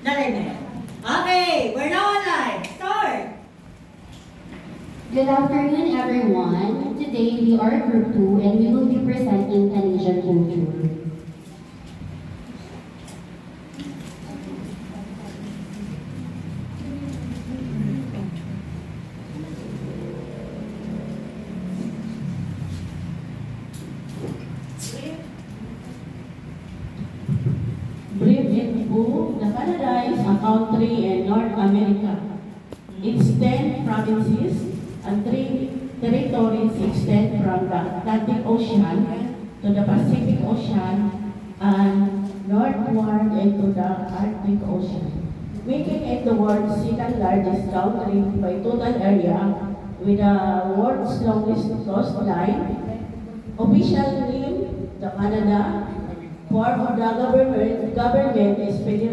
Narinig. Okay, we're now on live. Start! Good afternoon, everyone. Today we are Group 2 and we will be presenting Canadian culture. Brief book, the Canada is a country in North America. Its 10 provinces and 3 territories extend from the Atlantic Ocean to the Pacific Ocean and northward into the Arctic Ocean, making it the world's second largest country by total area with the world's longest coastline. Official name, the Canada. Form of the government is federal.